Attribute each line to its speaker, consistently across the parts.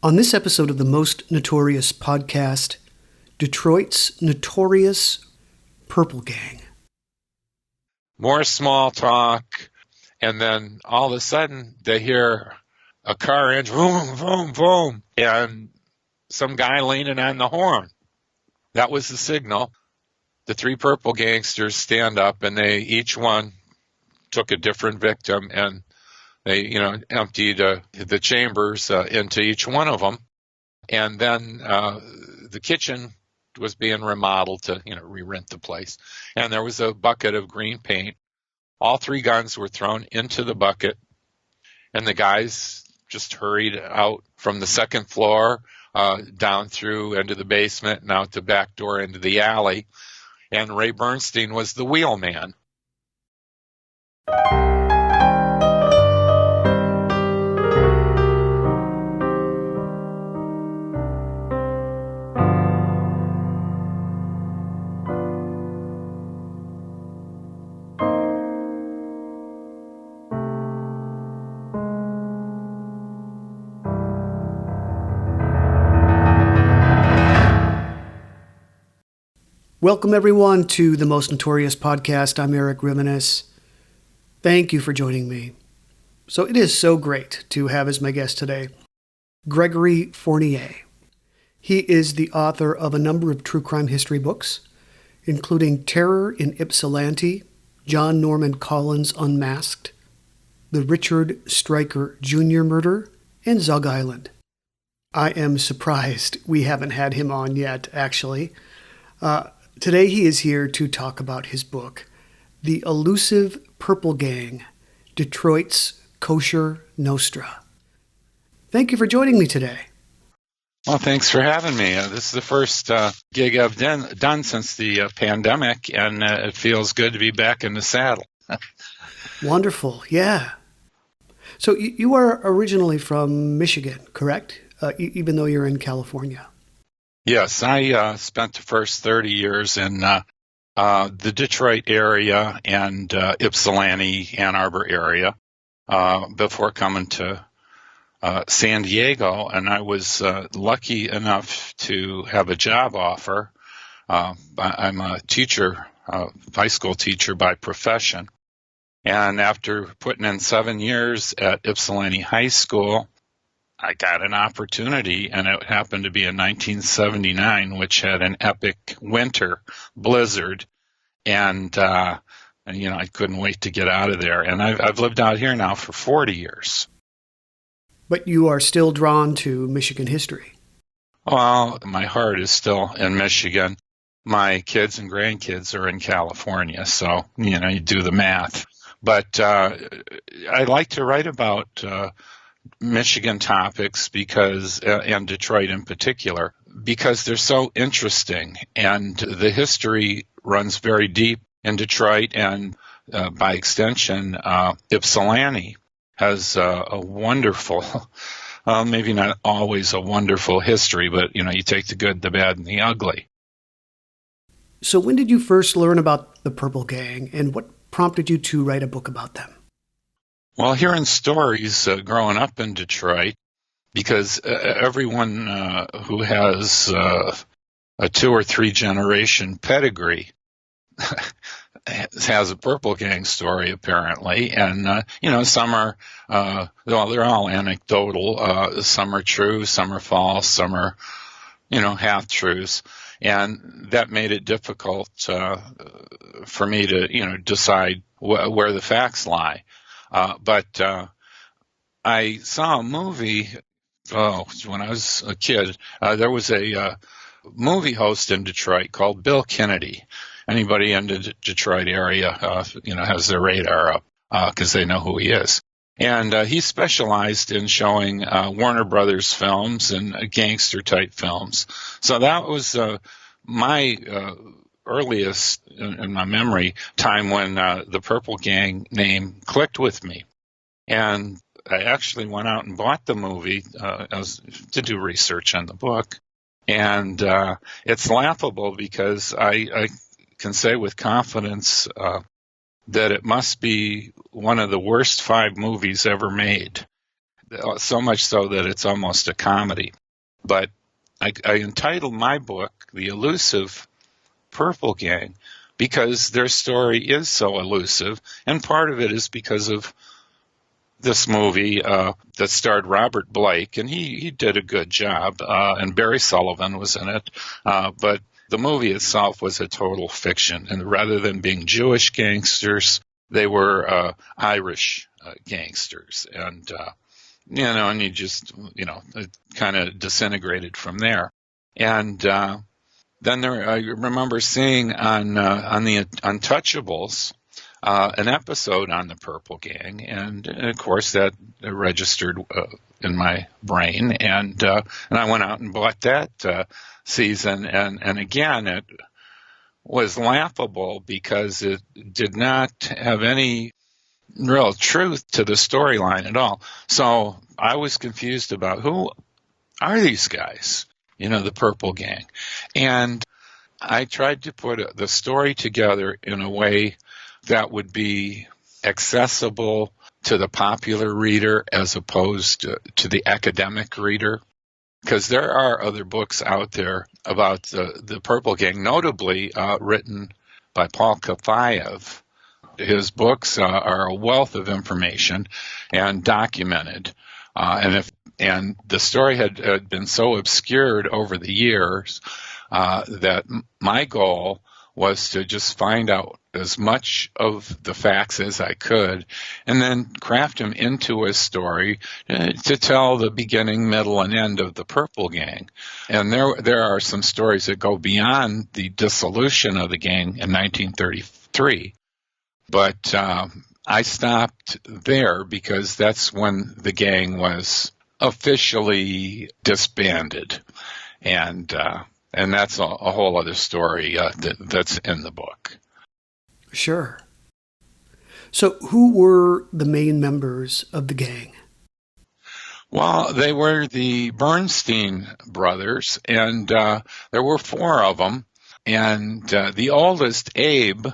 Speaker 1: On this episode of the Most Notorious podcast, Detroit's Notorious Purple Gang.
Speaker 2: More small talk, and then all of a sudden they hear a car engine, boom, boom, boom, and some guy leaning on the horn. That was the signal. The three purple gangsters stand up, and they each one took a different victim, and they, emptied the chambers into each one of them. And then the kitchen was being remodeled to, re-rent the place. And there was a bucket of green paint. All three guns were thrown into the bucket, and the guys just hurried out from the second floor down through into the basement and out the back door into the alley. And Ray Bernstein was the wheelman.
Speaker 1: Welcome, everyone, to the Most Notorious podcast. I'm Eric Rimenes. Thank you for joining me. So it is so great to have as my guest today, Gregory Fournier. He is the author of a number of true crime history books, including Terror in Ypsilanti, John Norman Collins Unmasked, The Richard Stryker Jr. Murder, and Zug Island. I am surprised we haven't had him on yet, actually. Today he is here to talk about his book, The Elusive Purple Gang, Detroit's Kosher Nostra. Thank you for joining me today.
Speaker 2: Well, thanks for having me. This is the first gig I've done since the pandemic, and it feels good to be back in the saddle.
Speaker 1: Wonderful, yeah. So you are originally from Michigan, correct? Even though you're in California.
Speaker 2: Yes, I spent the first 30 years in the Detroit area and Ypsilanti, Ann Arbor area before coming to San Diego, and I was lucky enough to have a job offer. I'm a teacher, high school teacher by profession, and after putting in 7 years at Ypsilanti High School, I got an opportunity, and it happened to be in 1979, which had an epic winter blizzard, and I couldn't wait to get out of there. And I've lived out here now for 40 years.
Speaker 1: But you are still drawn to Michigan history.
Speaker 2: Well, my heart is still in Michigan. My kids and grandkids are in California, so, you do the math. But I like to write about Michigan topics and Detroit in particular, because they're so interesting, and the history runs very deep in Detroit, and by extension, Ypsilanti has a wonderful, maybe not always a wonderful history, but you take the good, the bad, and the ugly.
Speaker 1: So when did you first learn about the Purple Gang, and what prompted you to write a book about them?
Speaker 2: Well, hearing stories growing up in Detroit, because everyone who has a 2 or 3 generation pedigree has a Purple Gang story, apparently. And, some are, they're all anecdotal. Some are true, some are false, some are, half-truths. And that made it difficult for me to, decide where the facts lie. But I saw a movie when I was a kid. There was a movie host in Detroit called Bill Kennedy. Anybody in the Detroit area, has their radar up because they know who he is. And he specialized in showing Warner Brothers films and gangster-type films. So that was my earliest, in my memory, time when the Purple Gang name clicked with me. And I actually went out and bought the movie to do research on the book. And it's laughable because I can say with confidence that it must be one of the worst 5 movies ever made. so much so that it's almost a comedy. But I entitled my book The Elusive Purple Gang because their story is so elusive, and part of it is because of this movie that starred Robert Blake, and he did a good job, and Barry Sullivan was in it, but the movie itself was a total fiction, and rather than being Jewish gangsters, they were Irish gangsters, and and you just, it kind of disintegrated from there. And then I remember seeing on the Untouchables an episode on the Purple Gang, and of course that registered in my brain, and I went out and bought that season, and again it was laughable because it did not have any real truth to the storyline at all. So I was confused about who are these guys, the Purple Gang, and I tried to put the story together in a way that would be accessible to the popular reader as opposed to the academic reader, because there are other books out there about the Purple Gang, notably written by Paul Kafayev. His books are a wealth of information and documented, and the story had been so obscured over the years that my goal was to just find out as much of the facts as I could, and then craft them into a story to tell the beginning, middle, and end of the Purple Gang. And there are some stories that go beyond the dissolution of the gang in 1933. But I stopped there because that's when the gang was officially disbanded, and that's a whole other story that's in the book.
Speaker 1: Sure. So who were the main members of the gang?
Speaker 2: Well, they were the Bernstein Brothers, and there were four of them, and the oldest, Abe,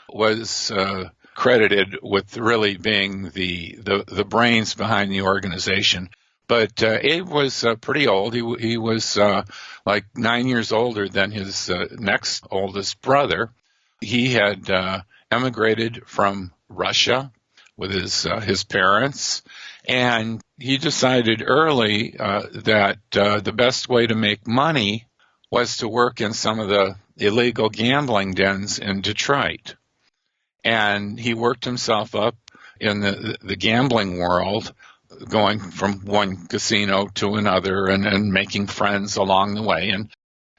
Speaker 2: was credited with really being the brains behind the organization. But Abe was pretty old. He was like 9 years older than his next oldest brother. He had emigrated from Russia with his parents, and he decided early that the best way to make money was to work in some of the illegal gambling dens in Detroit. And he worked himself up in the gambling world, going from one casino to another and making friends along the way. And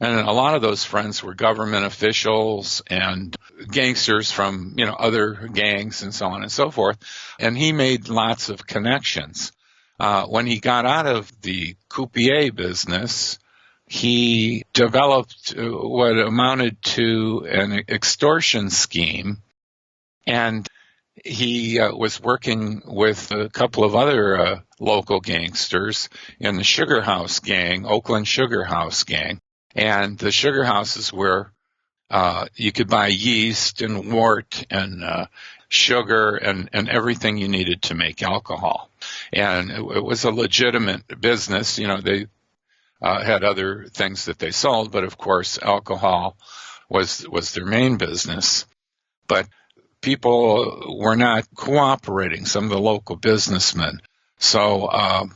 Speaker 2: a lot of those friends were government officials and gangsters from, other gangs and so on and so forth. And he made lots of connections. When he got out of the croupier business, he developed what amounted to an extortion scheme. And he was working with a couple of other local gangsters in the Sugar House Gang, Oakland Sugar House Gang. And the sugar houses where you could buy yeast and wort and sugar and everything you needed to make alcohol. And it was a legitimate business. They had other things that they sold, but of course alcohol was their main business. But people were not cooperating, some of the local businessmen. So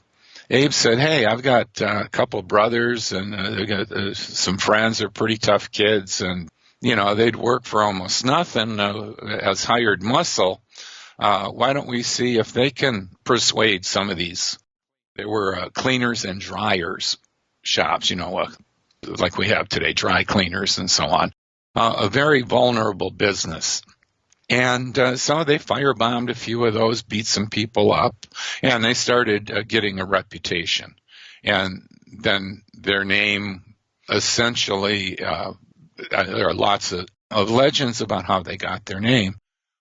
Speaker 2: Abe said, hey, I've got a couple of brothers and they got some friends. They're pretty tough kids, and they'd work for almost nothing as hired muscle. Why don't we see if they can persuade some of these? There were cleaners and dryers shops, like we have today, dry cleaners and so on. A very vulnerable business. And so they firebombed a few of those, beat some people up, and they started getting a reputation. And then their name essentially, there are lots of legends about how they got their name,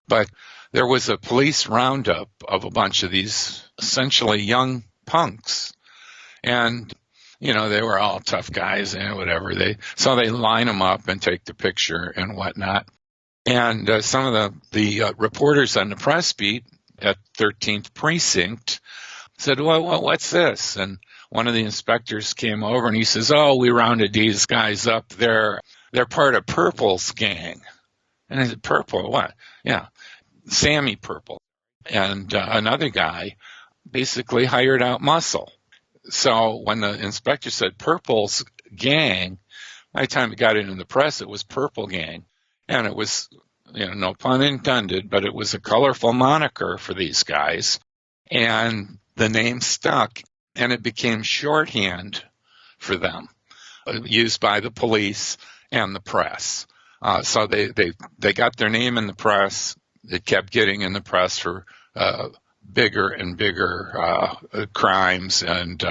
Speaker 2: but there was a police roundup of a bunch of these essentially young punks. And, they were all tough guys and whatever. So they line them up and take the picture and whatnot. And some of the reporters on the press beat at 13th Precinct Said, well, what's this? And one of the inspectors came over and he says, oh, we rounded these guys up. They're part of Purple's gang. And I said, Purple? What? Yeah, Sammy Purple. And another guy basically hired out muscle. So when the inspector said Purple's gang, by the time it got into the press, it was Purple Gang. And it was, no pun intended, but it was a colorful moniker for these guys. And the name stuck, and it became shorthand for them, used by the police and the press. So they got their name in the press. It kept getting in the press for bigger and bigger crimes, and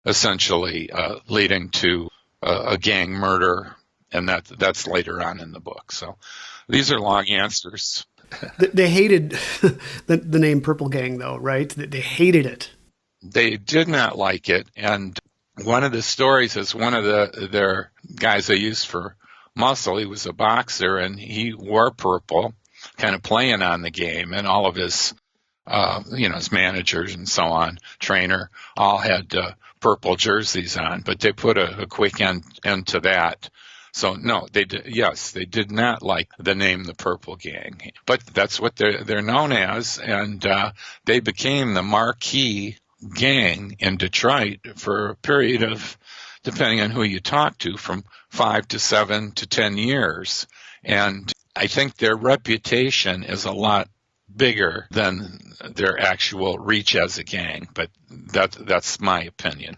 Speaker 2: essentially leading to a gang murder, and that's later on in the book. So these are long answers.
Speaker 1: They hated the name Purple Gang, though, right? They hated it.
Speaker 2: They did not like it, and one of the stories is one of their guys they used for muscle. He was a boxer, and he wore purple, kind of playing on the game, and all of his, his managers and so on, trainer, all had purple jerseys on, but they put a quick end to that. So no, they did not like the name the Purple Gang, but that's what they're known as, and they became the marquee gang in Detroit for a period of, depending on who you talk to, from 5 to 7 to 10 years. And I think their reputation is a lot bigger than their actual reach as a gang, but that's my opinion.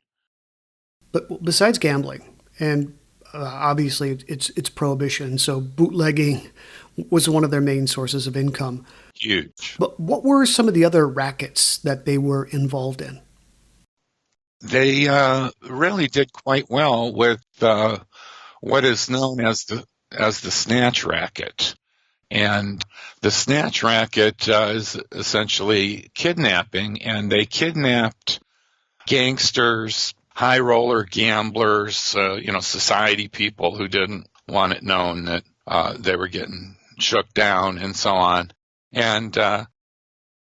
Speaker 1: But besides gambling, and obviously it's prohibition, so bootlegging was one of their main sources of income.
Speaker 2: Huge.
Speaker 1: But what were some of the other rackets that they were involved in?
Speaker 2: They really did quite well with what is known as the Snatch Racket. And the Snatch Racket is essentially kidnapping, and they kidnapped gangsters, high roller gamblers, society people who didn't want it known that they were getting shook down and so on. And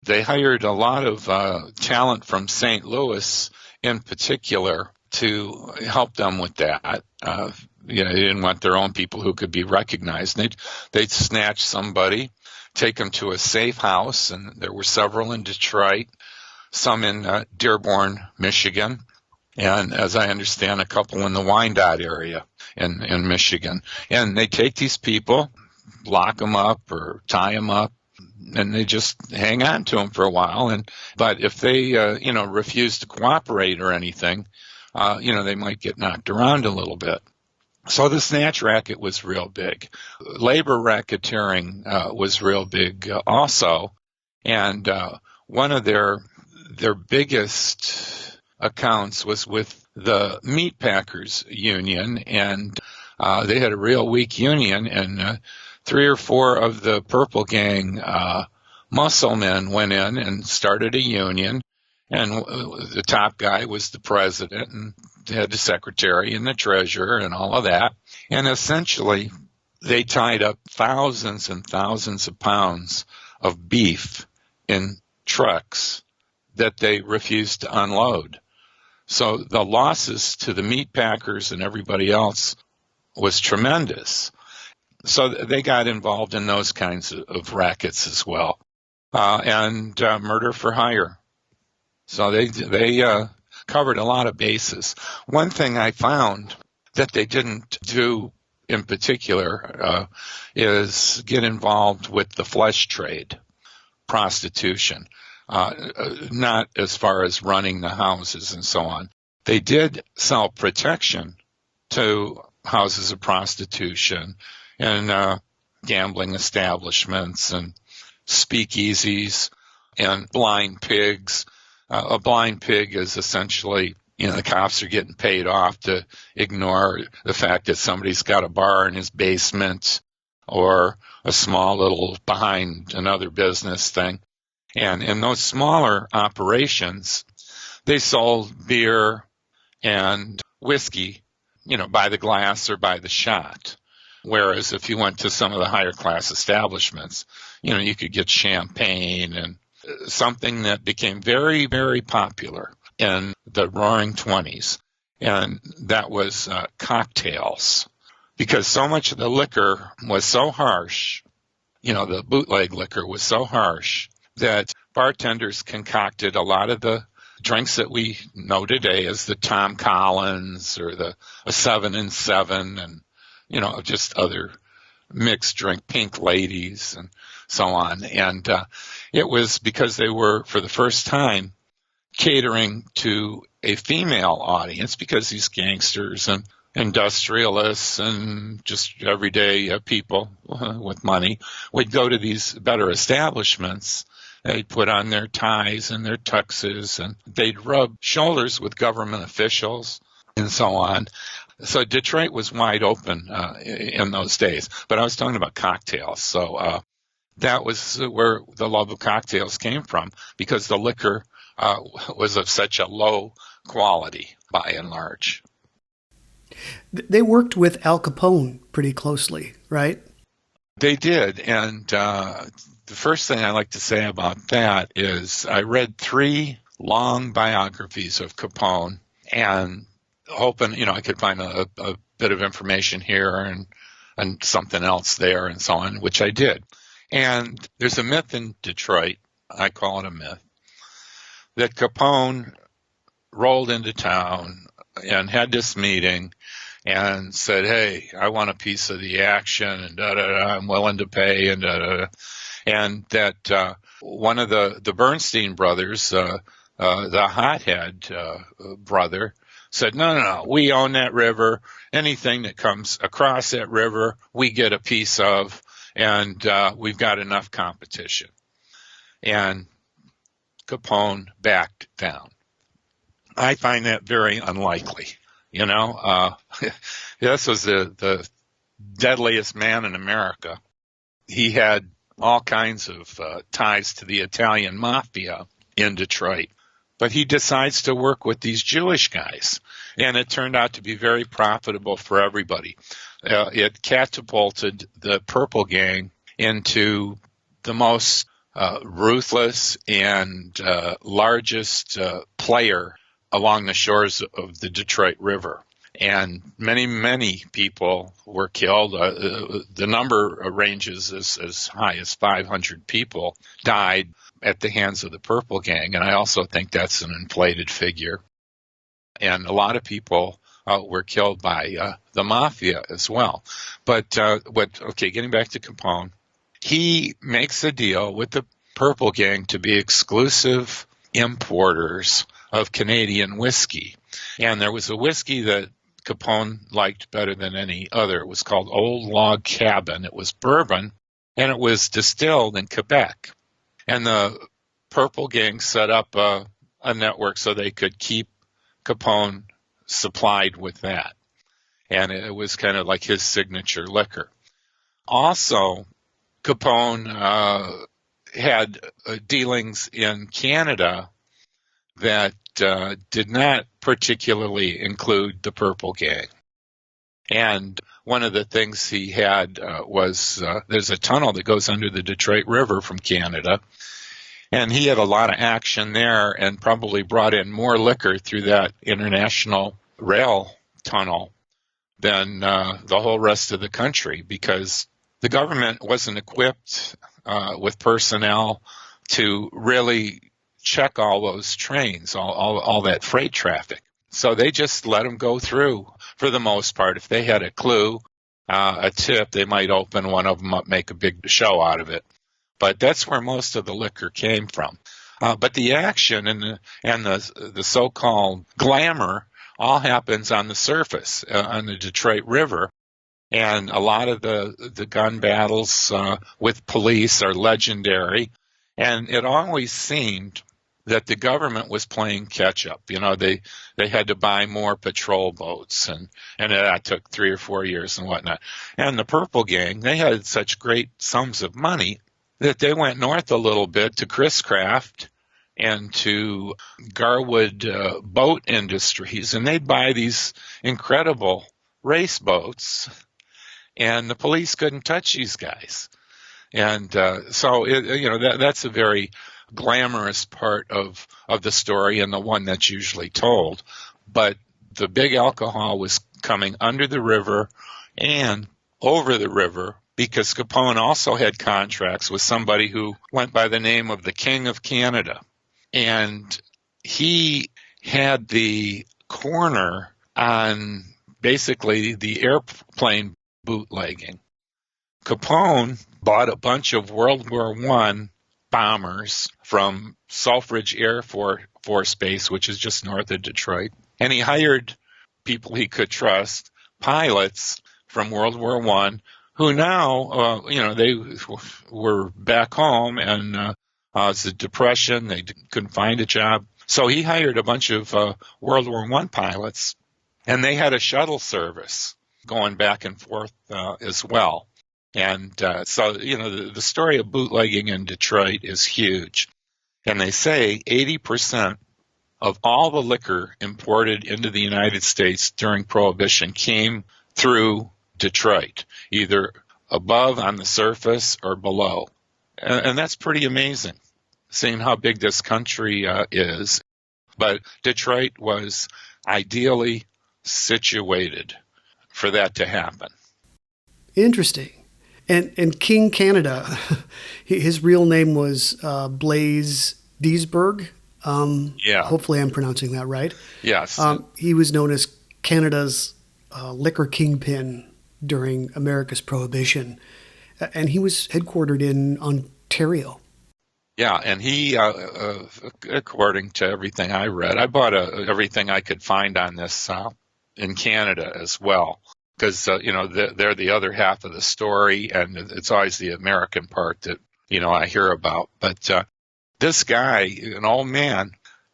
Speaker 2: they hired a lot of talent from St. Louis in particular to help them with that. They didn't want their own people who could be recognized. They'd snatch somebody, take them to a safe house, and there were several in Detroit, some in Dearborn, Michigan, and as I understand, a couple in the Wyandotte area in Michigan. And they take these people, lock them up or tie them up, and they just hang on to them for a while. But if they, refuse to cooperate or anything, they might get knocked around a little bit. So the Snatch Racket was real big. Labor racketeering was real big also. And one of their biggest accounts was with the Meat Packers Union, and they had a real weak union, and 3 or 4 of the Purple Gang muscle men went in and started a union, and the top guy was the president and had the secretary and the treasurer and all of that, and essentially they tied up thousands and thousands of pounds of beef in trucks that they refused to unload. So the losses to the meat packers and everybody else was tremendous. So they got involved in those kinds of rackets as well, and murder for hire. So they covered a lot of bases. One thing I found that they didn't do in particular is get involved with the flesh trade, prostitution. Not as far as running the houses and so on. They did sell protection to houses of prostitution and gambling establishments and speakeasies and blind pigs. A blind pig is essentially, the cops are getting paid off to ignore the fact that somebody's got a bar in his basement or a small little behind another business thing. And in those smaller operations, they sold beer and whiskey, by the glass or by the shot. Whereas if you went to some of the higher class establishments, you could get champagne and something that became very, very popular in the Roaring '20s, and that was cocktails. Because so much of the liquor was so harsh, the bootleg liquor was so harsh that bartenders concocted a lot of the drinks that we know today as the Tom Collins or the 7 and 7 and, just other mixed drink, Pink Ladies and so on. And it was because they were, for the first time, catering to a female audience, because these gangsters and industrialists and just everyday people with money would go to these better establishments. They'd put on their ties and their tuxes, and they'd rub shoulders with government officials and so on. So Detroit was wide open in those days. But I was talking about cocktails. So that was where the love of cocktails came from, because the liquor was of such a low quality by and large.
Speaker 1: They worked with Al Capone pretty closely, right?
Speaker 2: They did. And the first thing I like to say about that is I read 3 long biographies of Capone, and hoping, I could find a bit of information here and something else there and so on, which I did. And there's a myth in Detroit, I call it a myth, that Capone rolled into town and had this meeting and said, "Hey, I want a piece of the action, and I'm willing to pay," and and that one of the Bernstein brothers, the hothead brother, said, no, we own that river. Anything that comes across that river, we get a piece of, and we've got enough competition. And Capone backed down. I find that very unlikely. This was the deadliest man in America. He had all kinds of ties to the Italian mafia in Detroit. But he decides to work with these Jewish guys, and it turned out to be very profitable for everybody. It catapulted the Purple Gang into the most ruthless and largest player along the shores of the Detroit River. And many, many people were killed. The number ranges as high as 500 people died at the hands of the Purple Gang. And I also think that's an inflated figure. And a lot of people were killed by the mafia as well. But getting back to Capone, he makes a deal with the Purple Gang to be exclusive importers of Canadian whiskey. And there was a whiskey that Capone liked better than any other. It was called Old Log Cabin. It was bourbon, and it was distilled in Quebec. And the Purple Gang set up a network so they could keep Capone supplied with that. And it was kind of like his signature liquor. Also, Capone had dealings in Canada that did not particularly include the Purple Gang. And one of the things he had was there's a tunnel that goes under the Detroit River from Canada. And he had a lot of action there and probably brought in more liquor through that international rail tunnel than the whole rest of the country, because the government wasn't equipped with personnel to really check all those trains, all that freight traffic. So they just let them go through for the most part. If they had a clue, a tip, they might open one of them up, make a big show out of it. But that's where most of the liquor came from. But the action and the so-called glamour all happens on the surface, on the Detroit River. And a lot of the gun battles with police are legendary. And it always seemed that the government was playing catch up. They had to buy more patrol boats, and that took 3 or 4 years and whatnot. And the Purple Gang, they had such great sums of money that they went north a little bit to Chris Craft and to Garwood boat industries, and they'd buy these incredible race boats, and the police couldn't touch these guys. And so that's a very glamorous part of the story and the one that's usually told. But the big alcohol was coming under the river and over the river because Capone also had contracts with somebody who went by the name of the King of Canada. And he had the corner on basically the airplane bootlegging. Capone bought a bunch of World War I bombers from Selfridge Air Force Base, which is just north of Detroit. And he hired people he could trust, pilots from World War I, who now, they were back home, and it's the Depression. They couldn't find a job. So he hired a bunch of World War I pilots, and they had a shuttle service going back and forth as well. And so, the story of bootlegging in Detroit is huge. And they say 80% of all the liquor imported into the United States during Prohibition came through Detroit, either above on the surface or below. And that's pretty amazing, seeing how big this country is. But Detroit was ideally situated for that to happen.
Speaker 1: Interesting. And King Canada, his real name was Blaise Diesberg.
Speaker 2: Yeah.
Speaker 1: Hopefully I'm pronouncing that right.
Speaker 2: Yes.
Speaker 1: He was known as Canada's liquor kingpin during America's Prohibition. And he was headquartered in Ontario.
Speaker 2: Yeah, and he, according to everything I read, I bought everything I could find on this in Canada as well. Because, they're the other half of the story, and it's always the American part that, I hear about. But this guy, an old man,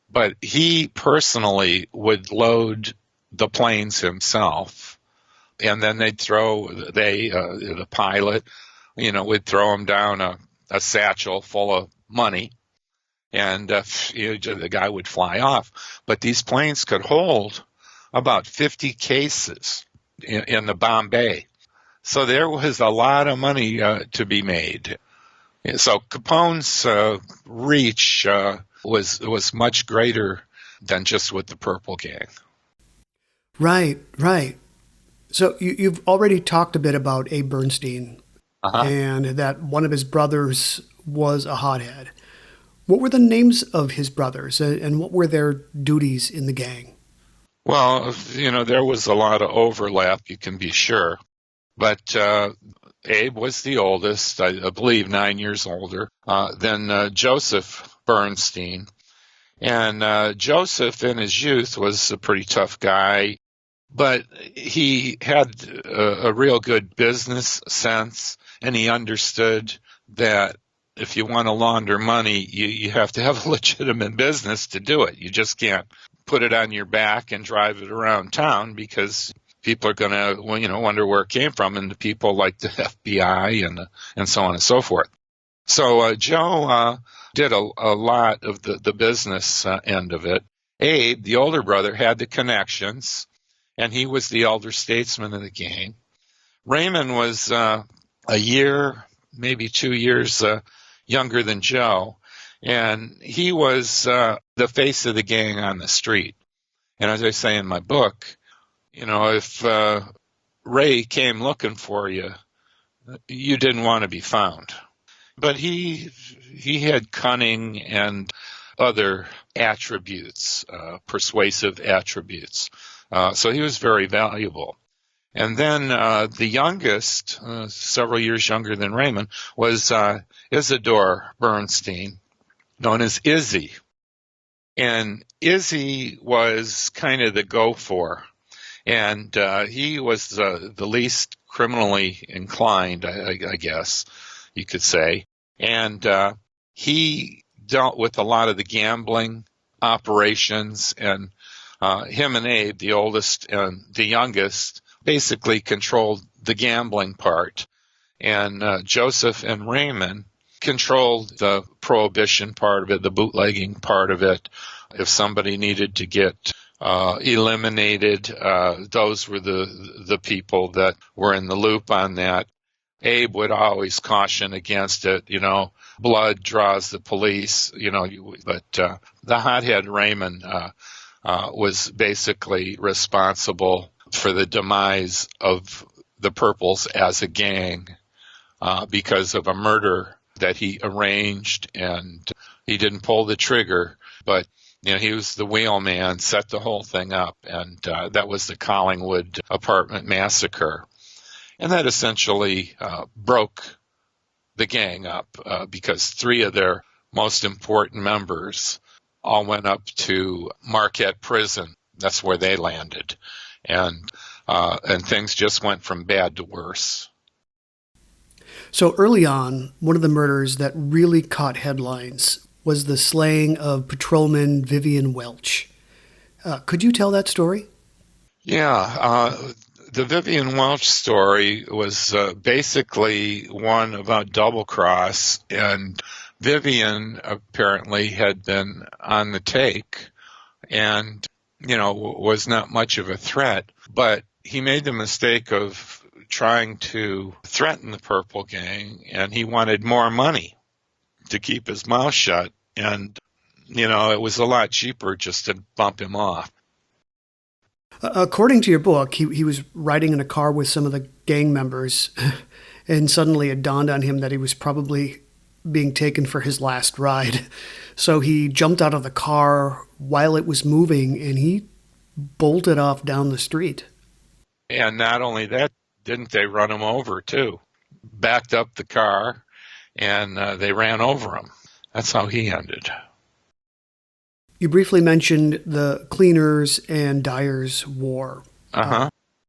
Speaker 2: but he personally would load the planes himself. And then the pilot, would throw him down a satchel full of money, and the guy would fly off. But these planes could hold about 50 cases in the Bombay. So there was a lot of money to be made. So Capone's reach was much greater than just with the Purple Gang.
Speaker 1: Right. So you've already talked a bit about Abe Bernstein and that one of his brothers was a hothead. What were the names of his brothers and what were their duties in the gang?
Speaker 2: Well, there was a lot of overlap, you can be sure. But Abe was the oldest, I believe 9 years older than Joseph Bernstein. And Joseph, in his youth, was a pretty tough guy, but he had a real good business sense, and he understood that if you want to launder money, you have to have a legitimate business to do it. You just can't put it on your back and drive it around town because people are going to, wonder where it came from, and the people like the FBI and so on and so forth. So Joe did a lot of the business end of it. Abe, the older brother, had the connections, and he was the elder statesman of the gang. Raymond was a year, maybe 2 years younger than Joe, and he was the face of the gang on the street. And as I say in my book, if Ray came looking for you, you didn't want to be found. But he had cunning and other attributes, persuasive attributes. So he was very valuable. And then the youngest, several years younger than Raymond, was Isidore Bernstein, known as Izzy. And Izzy was kind of the go-for. And he was the least criminally inclined, I guess you could say. And he dealt with a lot of the gambling operations. And him and Abe, the oldest and the youngest, basically controlled the gambling part. And Joseph and Raymond controlled the prohibition part of it, the bootlegging part of it. If somebody needed to get eliminated, those were the people that were in the loop on that. Abe would always caution against it, blood draws the police, but the hothead Raymond was basically responsible for the demise of the Purples as a gang because of a murder that he arranged, and he didn't pull the trigger, but he was the wheelman, set the whole thing up, and that was the Collingwood apartment massacre. And that essentially broke the gang up because 3 of their most important members all went up to Marquette Prison. That's where they landed. And things just went from bad to worse.
Speaker 1: So early on, one of the murders that really caught headlines was the slaying of Patrolman Vivian Welch. Could you tell that story?
Speaker 2: Yeah, the Vivian Welch story was basically one about double cross, and Vivian apparently had been on the take and, was not much of a threat, but he made the mistake of trying to threaten the Purple Gang, and he wanted more money to keep his mouth shut, and, it was a lot cheaper just to bump him off.
Speaker 1: According to your book, he was riding in a car with some of the gang members, and suddenly it dawned on him that he was probably being taken for his last ride. So he jumped out of the car while it was moving, and he bolted off down the street.
Speaker 2: And not only that, didn't they run him over, too? Backed up the car, and they ran over him. That's how he ended.
Speaker 1: You briefly mentioned the Cleaners and Dyers War.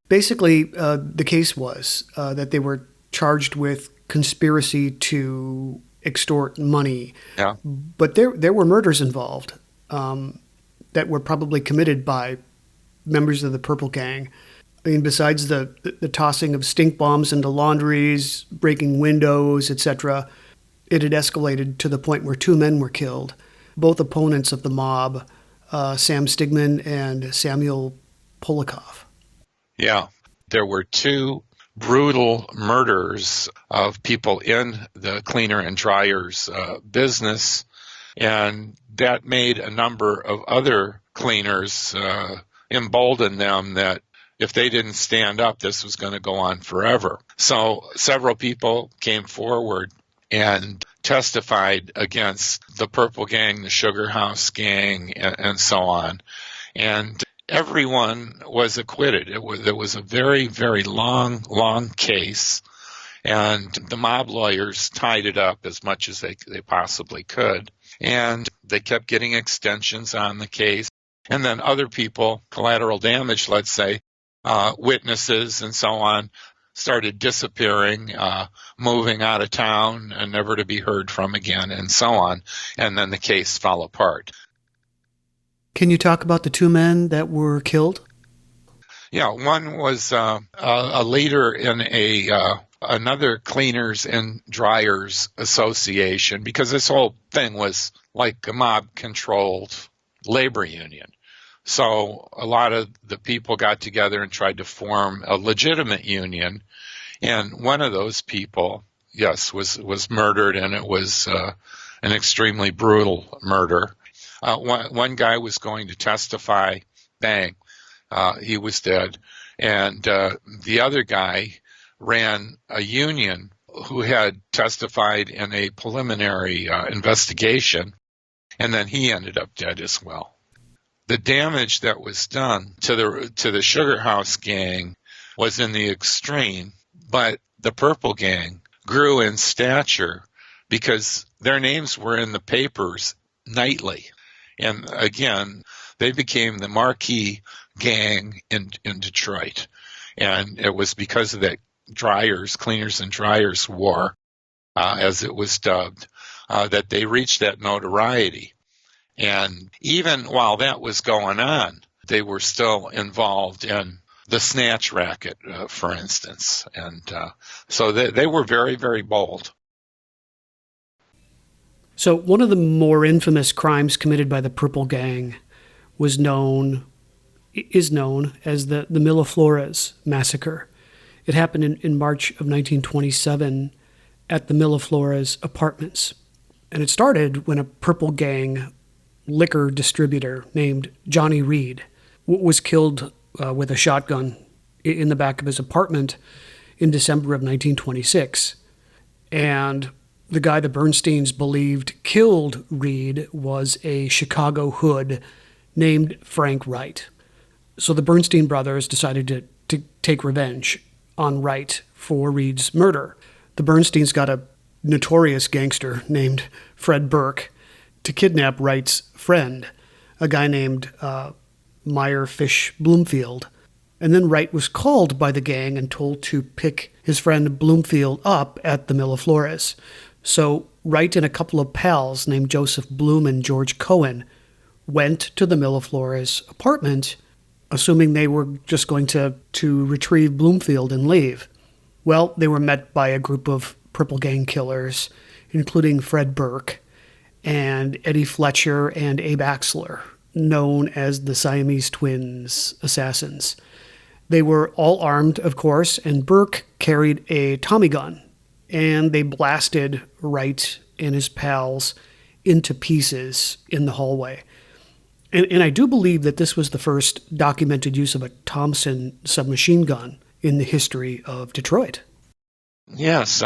Speaker 1: Basically, the case was that they were charged with conspiracy to extort money.
Speaker 2: Yeah.
Speaker 1: But there were murders involved that were probably committed by members of the Purple Gang. I mean, besides the tossing of stink bombs into laundries, breaking windows, etc., it had escalated to the point where 2 men were killed, both opponents of the mob, Sam Stigman and Samuel Polikoff.
Speaker 2: Yeah, there were 2 brutal murders of people in the cleaner and dryers business, and that made a number of other cleaners embolden them that if they didn't stand up, this was going to go on forever. So several people came forward and testified against the Purple Gang, the Sugar House Gang, and so on. And everyone was acquitted. It was a very, very long case. And the mob lawyers tied it up as much as they possibly could. And they kept getting extensions on the case. And then other people, collateral damage, let's say, witnesses and so on, started disappearing, moving out of town and never to be heard from again, and so on. And then the case fell apart.
Speaker 1: Can you talk about the 2 men that were killed?
Speaker 2: Yeah, one was a leader in another cleaners and dryers association, because this whole thing was like a mob-controlled labor union. So a lot of the people got together and tried to form a legitimate union. And one of those people, yes, was murdered, and it was an extremely brutal murder. One guy was going to testify, bang, he was dead. And the other guy ran a union who had testified in a preliminary investigation, and then he ended up dead as well. The damage that was done to the Sugar House Gang was in the extreme, but the Purple Gang grew in stature because their names were in the papers nightly. And again, they became the marquee gang in Detroit. And it was because of that Cleaners and Dryers War, as it was dubbed, that they reached that notoriety. And even while that was going on, they were still involved in the Snatch Racket, for instance. And so they were very, very bold.
Speaker 1: So one of the more infamous crimes committed by the Purple Gang is known as the Miliflores Massacre. It happened in March of 1927 at the Miliflores apartments. And it started when a Purple Gang liquor distributor named Johnny Reed was killed with a shotgun in the back of his apartment in December of 1926. And the guy the Bernsteins believed killed Reed was a Chicago hood named Frank Wright. So the Bernstein brothers decided to take revenge on Wright for Reed's murder. The Bernsteins got a notorious gangster named Fred Burke to kidnap Wright's friend, a guy named Meyer Fish Bloomfield. And then Wright was called by the gang and told to pick his friend Bloomfield up at the Miliflores. So Wright and a couple of pals named Joseph Bloom and George Cohen went to the Miliflores apartment, assuming they were just going to retrieve Bloomfield and leave. Well, they were met by a group of Purple Gang killers, including Fred Burke and Eddie Fletcher and Abe Axler, known as the Siamese Twins assassins. They were all armed, of course, and Burke carried a Tommy gun, and they blasted Wright and his pals into pieces in the hallway. And I do believe that this was the first documented use of a Thompson submachine gun in the history of Detroit.
Speaker 2: Yes,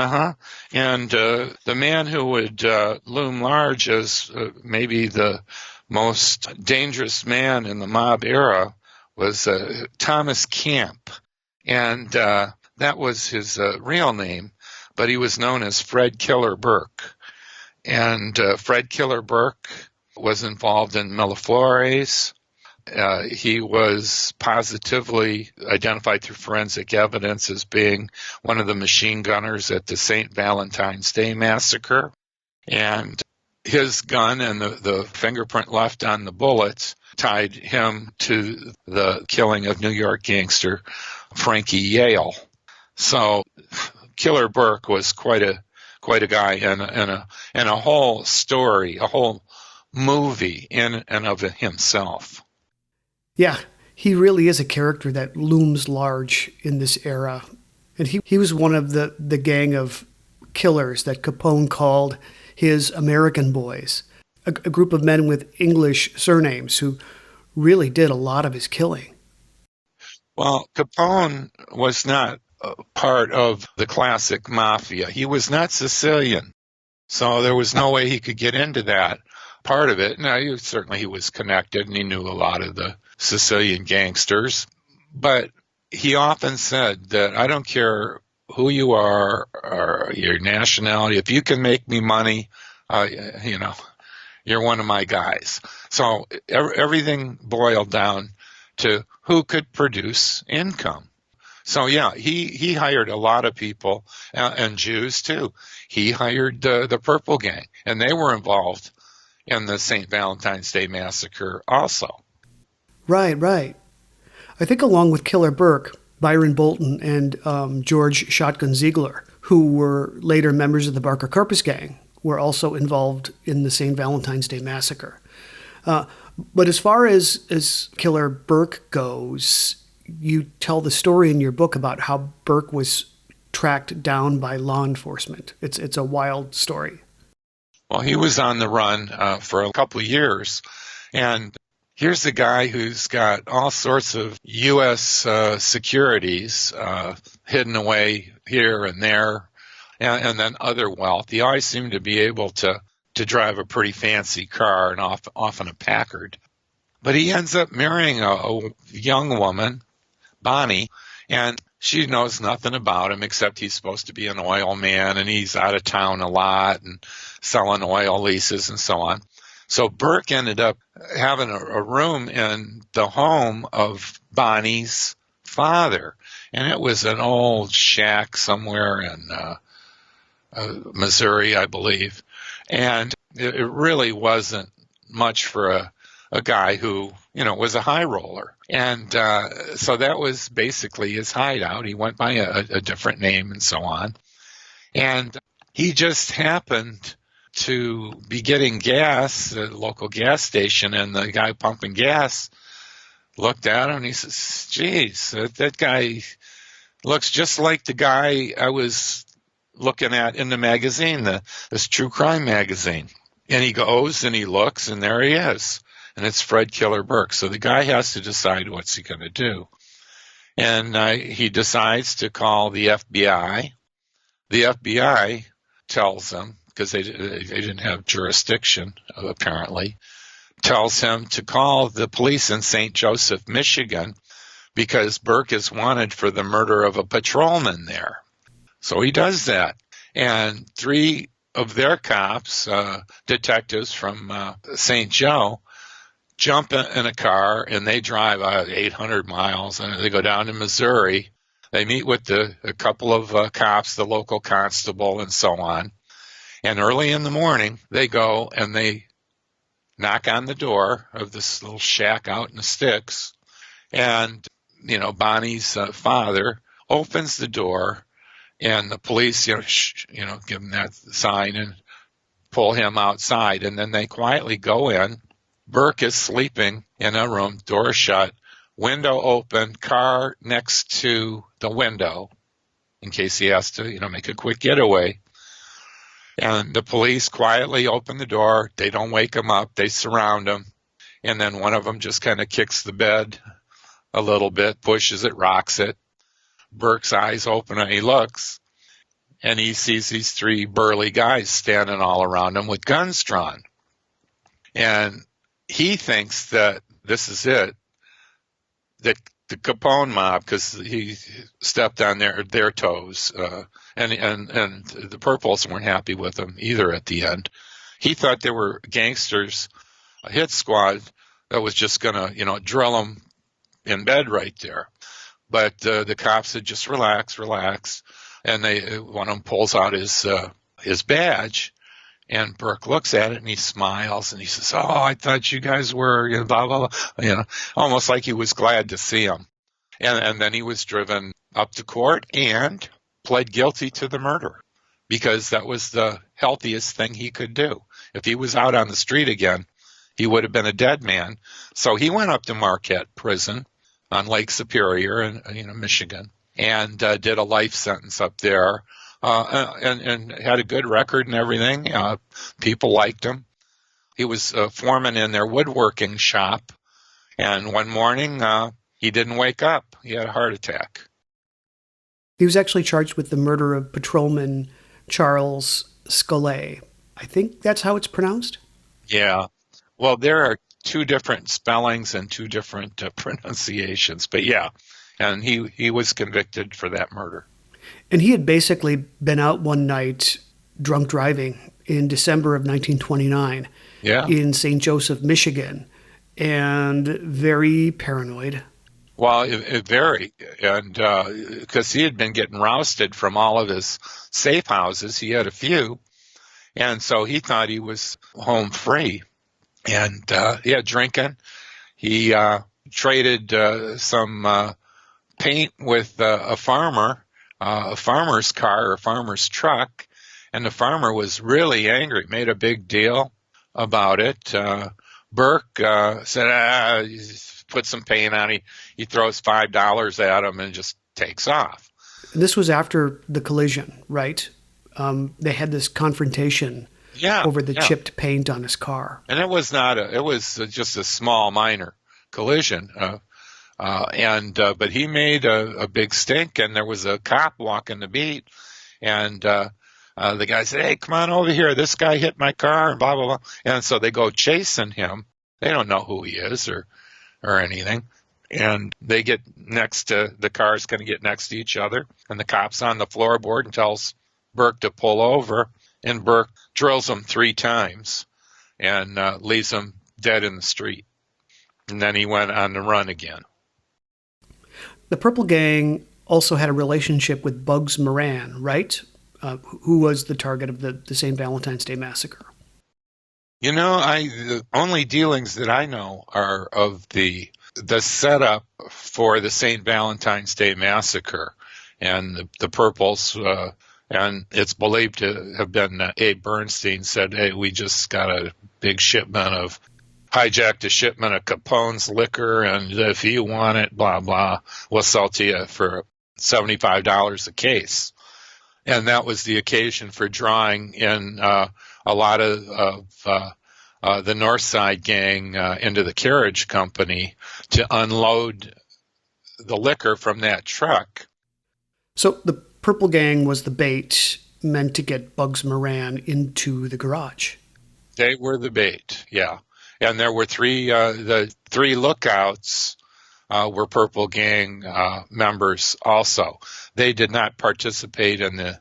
Speaker 2: And the man who would loom large as maybe the most dangerous man in the mob era was Thomas Camp. And that was his real name, but he was known as Fred Killer Burke. And Fred Killer Burke was involved in Miliflores. He was positively identified through forensic evidence as being one of the machine gunners at the St. Valentine's Day Massacre. And his gun and the fingerprint left on the bullets tied him to the killing of New York gangster Frankie Yale. So Killer Burke was quite a guy and a whole story, a whole movie in and of himself.
Speaker 1: Yeah, he really is a character that looms large in this era. And he was one of the gang of killers that Capone called his American boys, a group of men with English surnames who really did a lot of his killing.
Speaker 2: Well, Capone was not part of the classic mafia. He was not Sicilian, so there was no way he could get into that part of it. Now, he was connected, and he knew a lot of the Sicilian gangsters, but he often said that I don't care who you are or your nationality. If you can make me money, you're one of my guys. So everything boiled down to who could produce income. So yeah, he hired a lot of people, and Jews too. He hired the Purple Gang, and they were involved in the St. Valentine's Day Massacre also.
Speaker 1: Right. I think along with Killer Burke, Byron Bolton and George Shotgun Ziegler, who were later members of the Barker Karpus Gang, were also involved in the St. Valentine's Day Massacre. But as far as Killer Burke goes, you tell the story in your book about how Burke was tracked down by law enforcement. It's a wild story.
Speaker 2: Well, he was on the run for a couple of years, and here's a guy who's got all sorts of U.S. securities hidden away here and there, and then other wealth. He always seemed to be able to drive a pretty fancy car, and often a Packard. But he ends up marrying a young woman, Bonnie, and she knows nothing about him except he's supposed to be an oil man, and he's out of town a lot and selling oil leases and so on. So Burke ended up having a room in the home of Bonnie's father, and it was an old shack somewhere in Missouri, I believe. And it really wasn't much for a guy who, was a high roller. And so that was basically his hideout. He went by a different name and so on. And he just happened to be getting gas at a local gas station, and the guy pumping gas looked at him and he says, geez, that guy Looks just like the guy I was looking at in the magazine, this true crime magazine. And he goes and he looks, and there he is. And it's Fred Killer Burke. So the guy has to decide what's he going to do. And he decides to call the FBI. The FBI tells him, because they didn't have jurisdiction, apparently, tells him to call the police in St. Joseph, Michigan, because Burke is wanted for the murder of a patrolman there. So he does that. And 3 of their cops, detectives from St. Joe, jump in a car, and they drive 800 miles, and they go down to Missouri. They meet with a couple of cops, the local constable, and so on. And early in the morning, they go and they knock on the door of this little shack out in the sticks. And, Bonnie's father opens the door, and the police, give him that sign and pull him outside. And then they quietly go in. Burke is sleeping in a room, door shut, window open, car next to the window in case he has to, make a quick getaway. And the police quietly open the door. They don't wake him up. They surround him. And then one of them just kind of kicks the bed a little bit, pushes it, rocks it. Burke's eyes open and he looks, and he sees these 3 burly guys standing all around him with guns drawn. And he thinks that this is it, that the Capone mob, because he stepped on their toes, and the Purples weren't happy with him either at the end. He thought they were gangsters, a hit squad that was just going to, drill him in bed right there. But the cops said, just relax. And one of them pulls out his badge, and Burke looks at it and he smiles and he says, "Oh, I thought you guys were, blah, blah, blah," almost like he was glad to see him. And then he was driven up to court and pled guilty to the murder because that was the healthiest thing he could do. If he was out on the street again, he would have been a dead man. So he went up to Marquette Prison on Lake Superior in Michigan, and did a life sentence up there, and had a good record and everything. People liked him. He was foreman in their woodworking shop, and one morning he didn't wake up. He had a heart attack.
Speaker 1: He was actually charged with the murder of Patrolman Charles Scollay. I think that's how it's pronounced?
Speaker 2: Yeah. Well, there are 2 different spellings and 2 different pronunciations, but yeah. And he was convicted for that murder.
Speaker 1: And he had basically been out one night drunk driving in December of 1929 in St. Joseph, Michigan, and very paranoid.
Speaker 2: Well, very. And because he had been getting rousted from all of his safe houses. He had a few. And so he thought he was home free. And, drinking. He traded some paint with a farmer, a farmer's car or a farmer's truck, and the farmer was really angry, made a big deal about it. Burke said, put some paint on. He throws $5 at him and just takes off.
Speaker 1: This was after the collision, right? They had this confrontation over the chipped paint on his car.
Speaker 2: And it was just a small minor collision. But he made a big stink, and there was a cop walking the beat, and the guy said, "Hey, come on over here. This guy hit my car," and blah, blah, blah. And so they go chasing him. They don't know who he is or anything. And they get the car's going to get next to each other, and the cop's on the floorboard and tells Burke to pull over, and Burke drills him 3 times and leaves him dead in the street. And then he went on the run again.
Speaker 1: The Purple Gang also had a relationship with Bugs Moran, right? Who was the target of the St. Valentine's Day Massacre.
Speaker 2: The only dealings that I know are of the setup for the St. Valentine's Day Massacre, and the Purples, and it's believed to have been Abe Bernstein said, "Hey, we just got a big hijacked a shipment of Capone's liquor, and if you want it, blah, blah, we'll sell to you for $75 a case. And that was the occasion for drawing in a lot of the North Side gang into the carriage company to unload the liquor from that truck.
Speaker 1: So the Purple Gang was the bait meant to get Bugs Moran into the garage.
Speaker 2: They were the bait, yeah. And there were the three lookouts were Purple Gang members also. They did not participate in the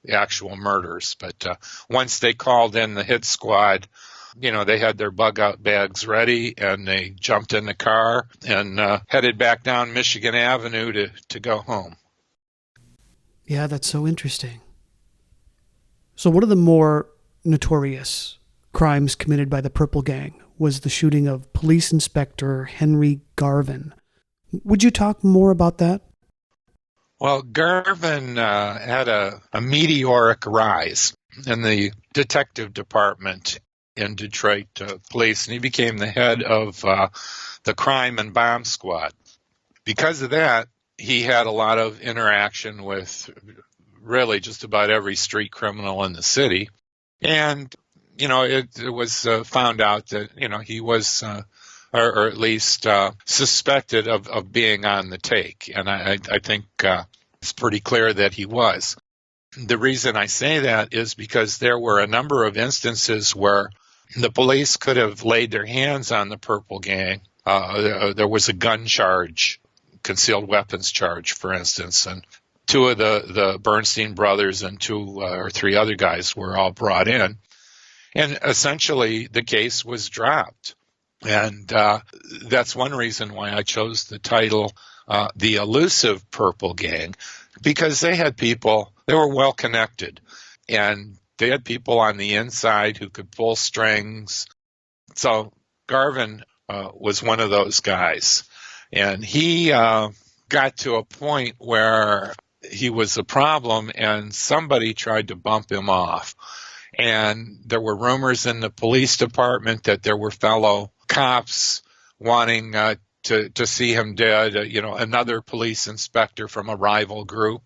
Speaker 2: actual murders, but once they called in the hit squad, they had their bug out bags ready, and they jumped in the car and headed back down Michigan Avenue to go home.
Speaker 1: Yeah, that's so interesting. So one of the more notorious crimes committed by the Purple Gang was the shooting of Police Inspector Henry Garvin. Would you talk more about that?
Speaker 2: Well, Garvin had a meteoric rise in the detective department in Detroit Police, and he became the head of the crime and bomb squad. Because of that, he had a lot of interaction with really just about every street criminal in the city. And, it was found out that, he was, or at least suspected of being on the take. And I think it's pretty clear that he was. The reason I say that is because there were a number of instances where the police could have laid their hands on the Purple Gang. There was a gun charge, concealed weapons charge, for instance, and two of the Bernstein brothers and two or three other guys were all brought in. And essentially, the case was dropped. And that's one reason why I chose the title, The Elusive Purple Gang, because they had people, they were well connected, and they had people on the inside who could pull strings. So Garvin was one of those guys. And he got to a point where he was a problem, and somebody tried to bump him off. And there were rumors in the police department that there were fellow cops wanting to see him dead, another police inspector from a rival group.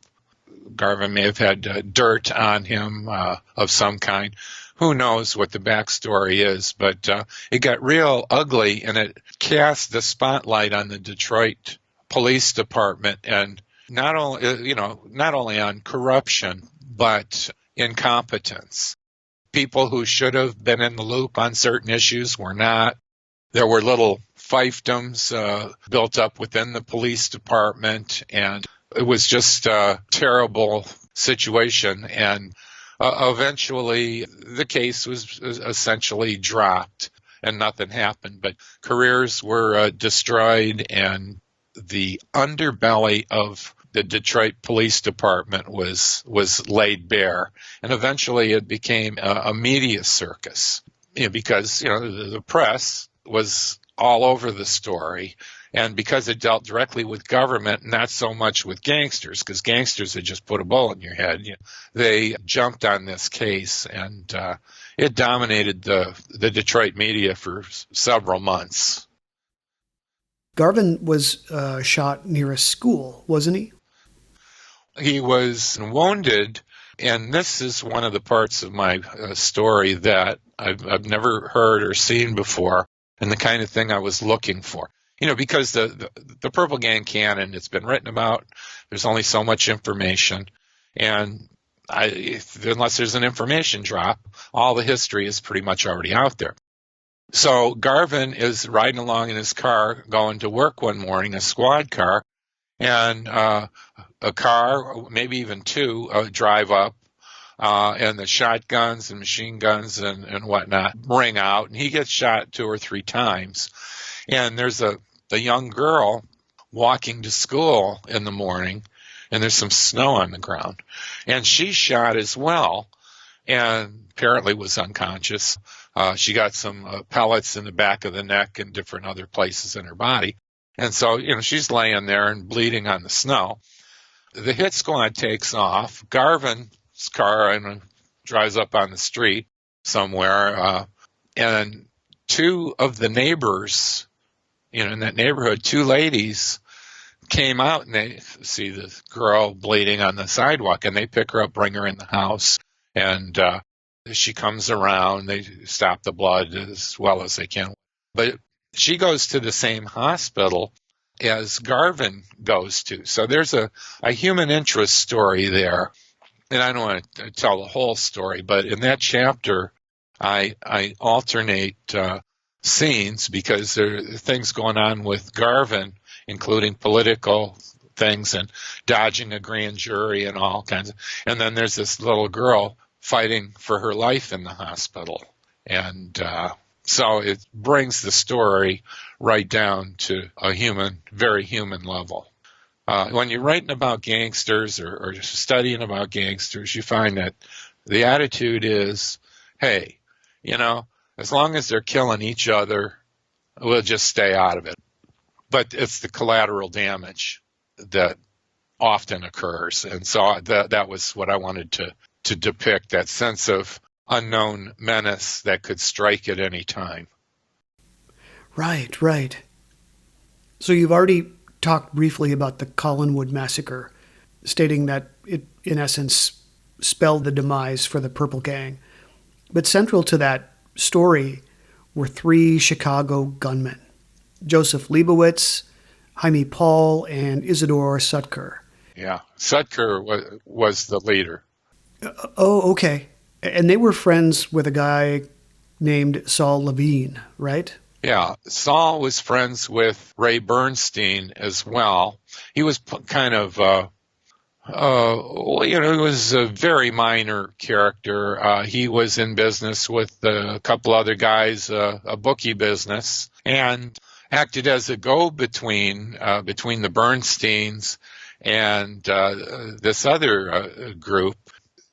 Speaker 2: Garvin may have had dirt on him of some kind. Who knows what the backstory is, but it got real ugly, and it cast the spotlight on the Detroit Police Department, and not only on corruption, but incompetence. People who should have been in the loop on certain issues were not. There were little fiefdoms built up within the police department, and it was just a terrible situation. And eventually, the case was essentially dropped, and nothing happened. But careers were destroyed, and the underbelly of the Detroit Police Department was laid bare, and eventually it became a media circus, because the press was all over the story, and because it dealt directly with government, not so much with gangsters, because gangsters had just put a bullet in your head. They jumped on this case, and it dominated the Detroit media for several months.
Speaker 1: Garvin was shot near a school, wasn't he?
Speaker 2: He was wounded, and this is one of the parts of my story that I've never heard or seen before, and the kind of thing I was looking for. Because the Purple Gang canon, it's been written about, there's only so much information, and unless there's an information drop, all the history is pretty much already out there. So Garvin is riding along in his car going to work one morning, a squad car, and a car, maybe even two, drive up, and the shotguns and machine guns and whatnot ring out, and he gets shot 2 or 3 times. And there's a young girl walking to school in the morning, and there's some snow on the ground, and she's shot as well, and apparently was unconscious. She got some pellets in the back of the neck and different other places in her body. And so, she's laying there and bleeding on the snow. The hit squad takes off. Garvin's car drives up on the street somewhere, and 2 of the neighbors, in that neighborhood, 2 ladies, came out and they see this girl bleeding on the sidewalk, and they pick her up, bring her in the house, and she comes around. They stop the blood as well as they can. But she goes to the same hospital as Garvin goes to. So there's a human interest story there. And I don't want to tell the whole story, but in that chapter, I alternate scenes because there are things going on with Garvin, including political things and dodging a grand jury and all kinds of. And then there's this little girl fighting for her life in the hospital. And so it brings the story right down to a very human level. When you're writing about gangsters or studying about gangsters, you find that the attitude is, hey, as long as they're killing each other, we'll just stay out of it. But it's the collateral damage that often occurs. And so that was what I wanted to depict, that sense of unknown menace that could strike at any time.
Speaker 1: Right, right. So you've already talked briefly about the Collinwood Massacre, stating that it, in essence, spelled the demise for the Purple Gang. But central to that story were 3 Chicago gunmen, Joseph Leibowitz, Jaime Paul, and Isidore Sutker.
Speaker 2: Yeah, Sutker was the leader.
Speaker 1: Oh, okay. And they were friends with a guy named Saul Levine, right?
Speaker 2: Yeah, Saul was friends with Ray Bernstein as well. He was kind of, he was a very minor character. He was in business with a couple other guys, a bookie business, and acted as a go-between between the Bernsteins and this other group.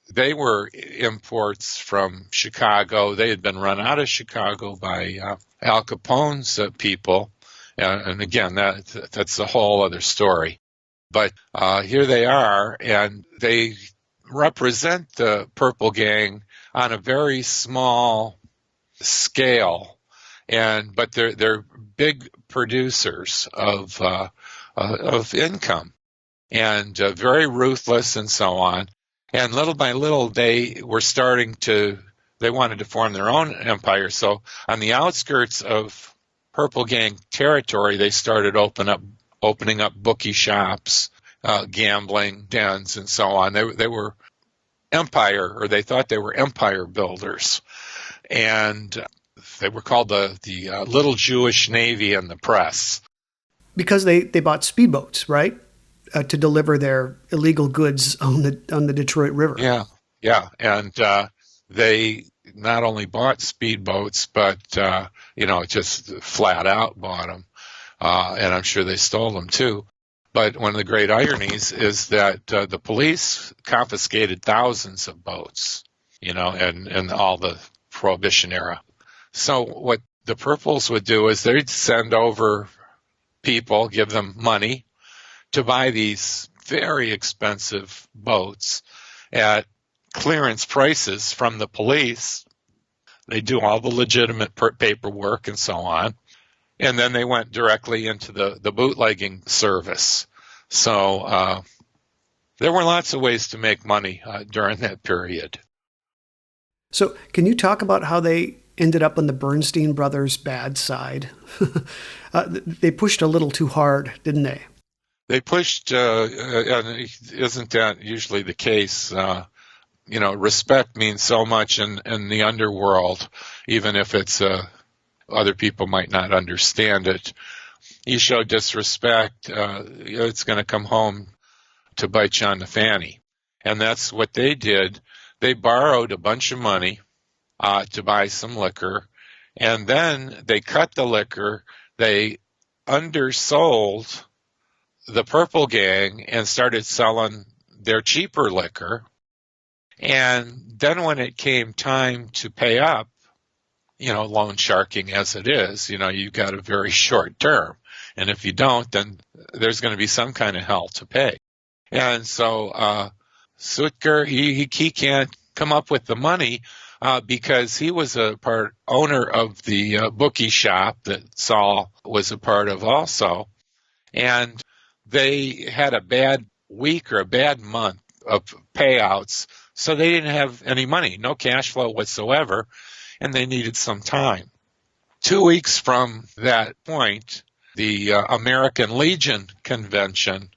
Speaker 2: They were imports from Chicago. They had been run out of Chicago by Al Capone's people. And again, that's a whole other story. But here they are, and they represent the Purple Gang on a very small scale. But they're big producers of income, and very ruthless and so on. And little by little, they wanted to form their own empire. So on the outskirts of Purple Gang territory, they started opening up bookie shops, gambling dens, and so on. They were empire, or they thought they were empire builders. And they were called the Little Jewish Navy in the press.
Speaker 1: Because they bought speedboats, right? To deliver their illegal goods on the Detroit River.
Speaker 2: Yeah, and they not only bought speedboats, but just flat out bought them, and I'm sure they stole them too. But one of the great ironies is that the police confiscated thousands of boats, in all the Prohibition era. So what the Purples would do is they'd send over people, give them money to buy these very expensive boats at clearance prices from the police. They do all the legitimate paperwork and so on. And then they went directly into the bootlegging service. So there were lots of ways to make money during that period.
Speaker 1: So can you talk about how they ended up on the Bernstein Brothers' bad side? They pushed a little too hard, didn't they?
Speaker 2: They pushed, and isn't that usually the case? Respect means so much in the underworld, even if it's other people might not understand it. You show disrespect, it's going to come home to bite you on the fanny. And that's what they did. They borrowed a bunch of money to buy some liquor, and then they cut the liquor. They undersold the Purple Gang and started selling their cheaper liquor. And then when it came time to pay up, loan sharking as it is, you've got a very short term. And if you don't, then there's going to be some kind of hell to pay. And so Sutker, he can't come up with the money because he was a part owner of the bookie shop that Saul was a part of also. And they had a bad week or a bad month of payouts, so they didn't have any money, no cash flow whatsoever, and they needed some time. 2 weeks from that point, the American Legion convention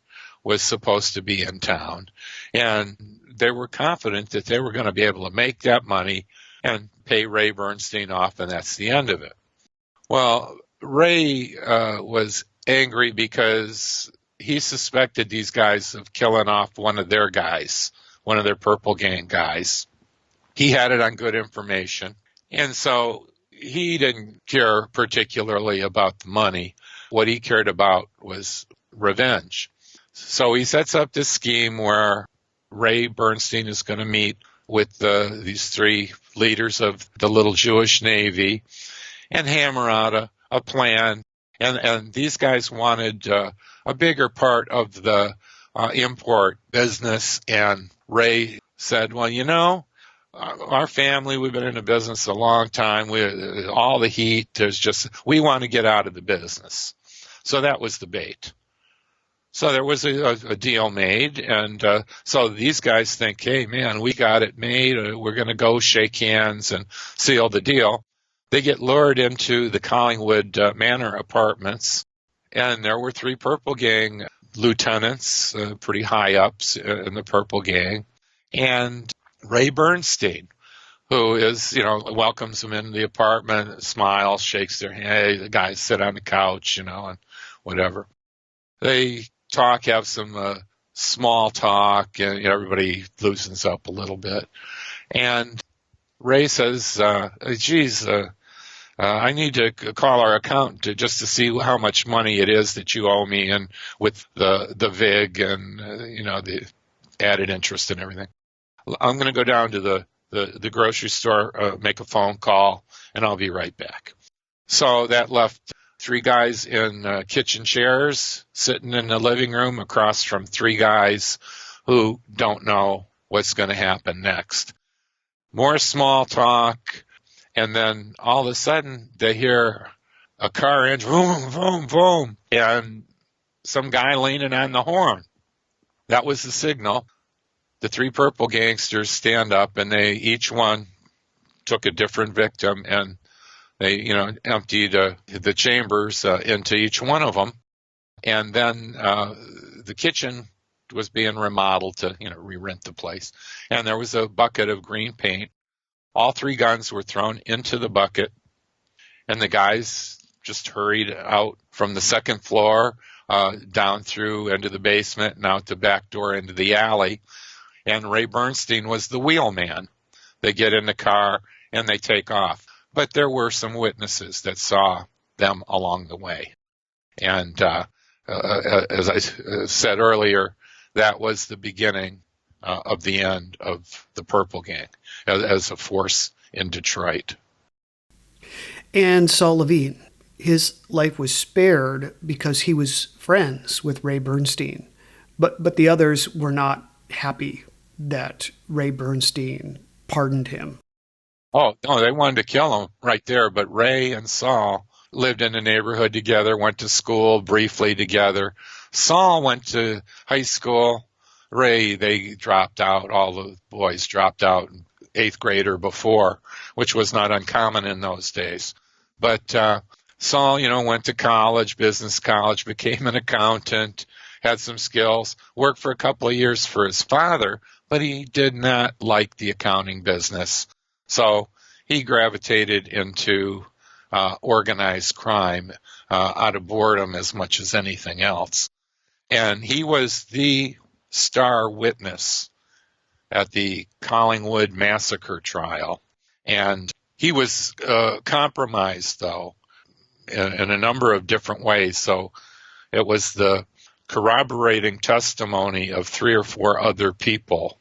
Speaker 2: was supposed to be in town, and they were confident that they were going to be able to make that money and pay Ray Bernstein off, and that's the end of it. Well, Ray was angry because he suspected these guys of killing off one of their guys, one of their Purple Gang guys. He had it on good information, and so he didn't care particularly about the money. What he cared about was revenge. So he sets up this scheme where Ray Bernstein is going to meet with these three leaders of the little Jewish Navy and hammer out a plan. And these guys wanted a bigger part of the import business. And Ray said, well, you know, our family, we've been in the business a long time. All the heat, we want to get out of the business. So that was the bait. So there was a deal made, and so these guys think, hey, man, we got it made. We're going to go shake hands and seal the deal. They get lured into the Collingwood Manor apartments, and there were three Purple Gang lieutenants, pretty high ups in the Purple Gang, and Ray Bernstein, who is, welcomes them into the apartment, smiles, shakes their hand. Hey, the guys sit on the couch, and whatever. They have some small talk, and everybody loosens up a little bit. And Ray says, geez, I need to call our accountant just to see how much money it is that you owe me, and with the VIG and, the added interest and everything. I'm going to go down to the grocery store, make a phone call, and I'll be right back. So that left three guys in kitchen chairs sitting in the living room across from three guys who don't know what's going to happen next. More small talk, and then all of a sudden they hear a car engine, boom, boom, boom, and some guy leaning on the horn. That was the signal. The three Purple Gangsters stand up, and they each one took a different victim, and they, emptied the chambers into each one of them. And then the kitchen was being remodeled to, re-rent the place. And there was a bucket of green paint. All three guns were thrown into the bucket, and the guys just hurried out from the second floor, down through into the basement and out the back door into the alley. And Ray Bernstein was the wheelman. They get in the car and they take off. But there were some witnesses that saw them along the way. And as I said earlier, that was the beginning of the end of the Purple Gang as a force in Detroit.
Speaker 1: And Saul Levine, his life was spared because he was friends with Ray Bernstein. But the others were not happy that Ray Bernstein pardoned him.
Speaker 2: Oh, no, they wanted to kill him right there. But Ray and Saul lived in the neighborhood together, went to school briefly together. Saul went to high school. Ray, they dropped out. All the boys dropped out in 8th grade or before, which was not uncommon in those days. But Saul, went to college, business college, became an accountant, had some skills, worked for a couple of years for his father, but he did not like the accounting business. So he gravitated into organized crime out of boredom as much as anything else. And he was the star witness at the Collingwood Massacre trial. And he was compromised, though, in a number of different ways. So it was the corroborating testimony of 3 or 4 other people,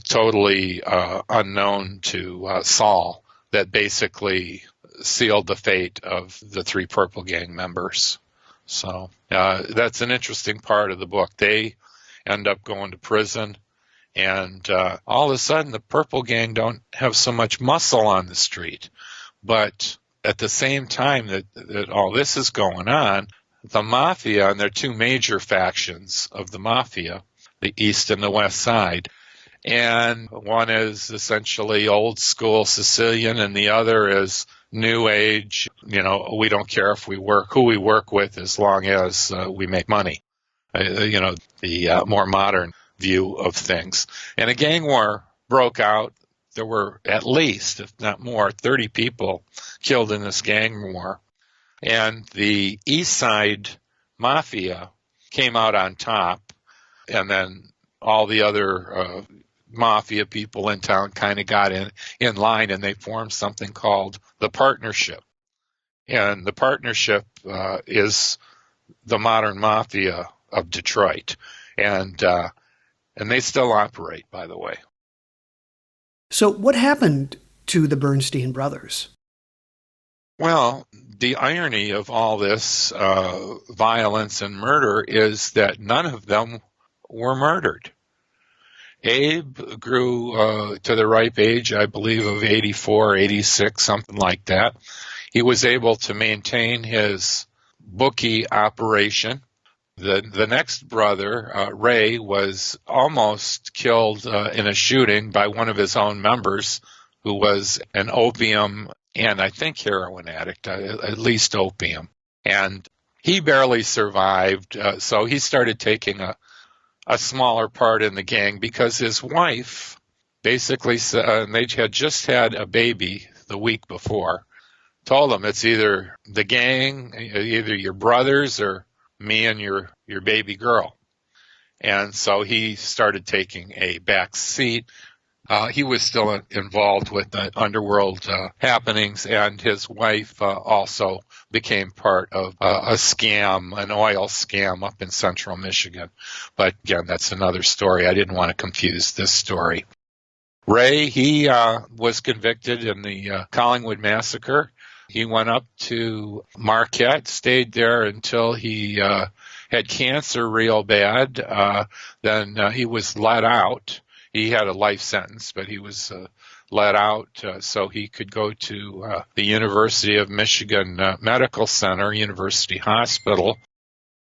Speaker 2: totally unknown to Saul, that basically sealed the fate of the 3 Purple Gang members. So that's an interesting part of the book. They end up going to prison, and all of a sudden the Purple Gang don't have so much muscle on the street. But at the same time that all this is going on, the mafia, and there are two major factions of the mafia, the East and the West Side. And one is essentially old school Sicilian, and the other is new age. We don't care if we work, who we work with, as long as we make money. The more modern view of things. And a gang war broke out. There were at least, if not more, 30 people killed in this gang war. And the East Side Mafia came out on top, and then all the other mafia people in town kind of got in line, and they formed something called the Partnership. And the Partnership is the modern mafia of Detroit. And they still operate, by the way.
Speaker 1: So what happened to the Bernstein Brothers?
Speaker 2: Well, the irony of all this violence and murder is that none of them were murdered. Abe grew to the ripe age, I believe, of 84, 86, something like that. He was able to maintain his bookie operation. The next brother, Ray, was almost killed in a shooting by one of his own members, who was an opium and I think heroin addict, at least opium. And he barely survived, so he started taking a smaller part in the gang because his wife basically said, they had just had a baby the week before, told him it's either the gang, either your brothers or me and your baby girl. And so he started taking a back seat. He was still involved with the underworld happenings, and his wife also became part of a scam, an oil scam up in central Michigan. But again, that's another story. I didn't want to confuse this story. Ray, he was convicted in the Collingwood Massacre. He went up to Marquette, stayed there until he had cancer real bad. Then he was let out. He had a life sentence, but he was let out so he could go to the University of Michigan Medical Center, University Hospital,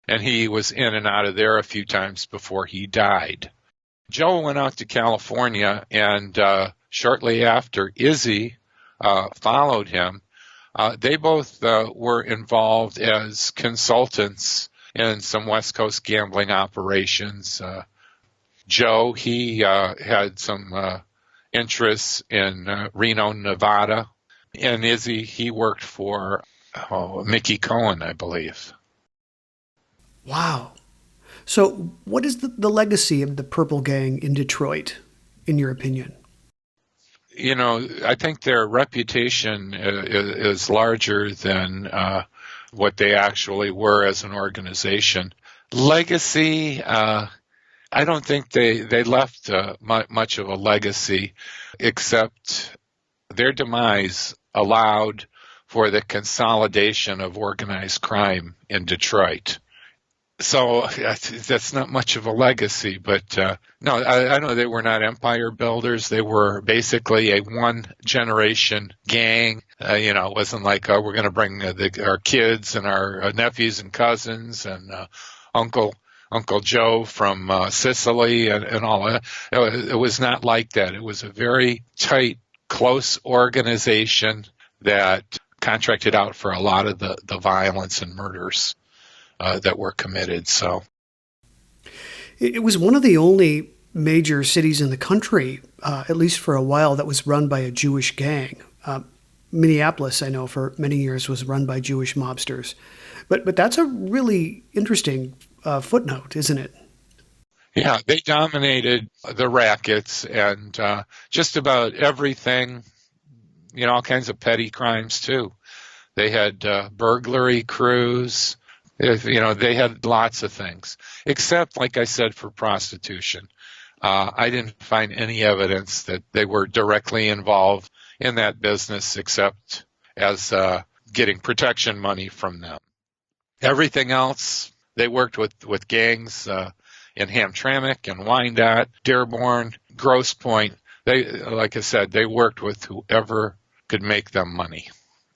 Speaker 2: and he was in and out of there a few times before he died. Joe went out to California, and shortly after, Izzy followed him. They both were involved as consultants in some West Coast gambling operations. Joe, he had some interests in Reno, Nevada. And Izzy, he worked for Mickey Cohen, I believe.
Speaker 1: Wow. So what is the legacy of the Purple Gang in Detroit, in your opinion?
Speaker 2: I think their reputation is larger than what they actually were as an organization. Legacy, I don't think they left much of a legacy, except their demise allowed for the consolidation of organized crime in Detroit. So that's not much of a legacy, but no, I know they were not empire builders. They were basically a one-generation gang. It wasn't like, we're going to bring our kids and our nephews and cousins and Uncle Joe from Sicily and all that. It was not like that. It was a very tight, close organization that contracted out for a lot of the violence and murders that were committed. So
Speaker 1: it was one of the only major cities in the country, at least for a while, that was run by a Jewish gang. Minneapolis, I know, for many years was run by Jewish mobsters. But that's a really interesting footnote, isn't it?
Speaker 2: Yeah, they dominated the rackets and just about everything, all kinds of petty crimes too. They had burglary crews. They had lots of things, except, like I said, for prostitution. I didn't find any evidence that they were directly involved in that business, except as getting protection money from them. Everything else, they worked with gangs in Hamtramck and Wyandotte, Dearborn, Grosse Pointe. They, like I said, they worked with whoever could make them money.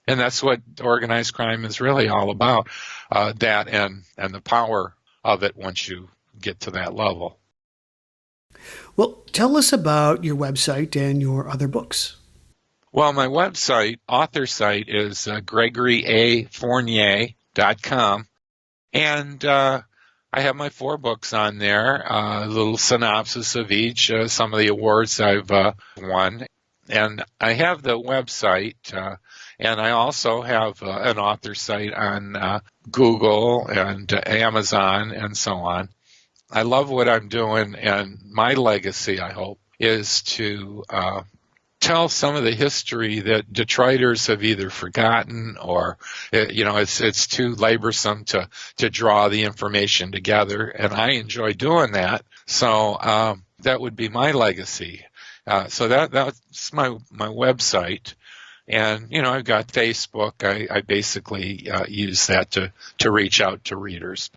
Speaker 2: And that's what organized crime is really all about, that and the power of it once you get to that level.
Speaker 1: Well, tell us about your website and your other books.
Speaker 2: Well, my website, author site, is GregoryFournier.com. And I have my 4 books on there, a little synopsis of each, some of the awards I've won. And I have the website, and I also have an author site on Google and Amazon and so on. I love what I'm doing, and my legacy, I hope, is to tell some of the history that Detroiters have either forgotten or, it's too laborsome to draw the information together, and I enjoy doing that. So that would be my legacy. So that's my website. And, I've got Facebook. I basically use that to reach out to readers.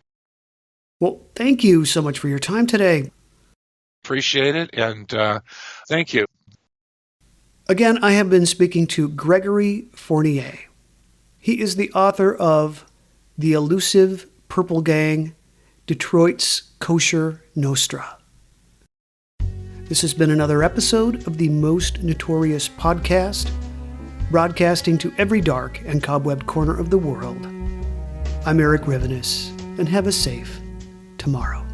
Speaker 1: Well, thank you so much for your time today.
Speaker 2: Appreciate it, and thank you.
Speaker 1: Again, I have been speaking to Gregory Fournier. He is the author of The Elusive Purple Gang, Detroit's Kosher Nostra. This has been another episode of the Most Notorious podcast, broadcasting to every dark and cobwebbed corner of the world. I'm Eric Rivenis, and have a safe tomorrow.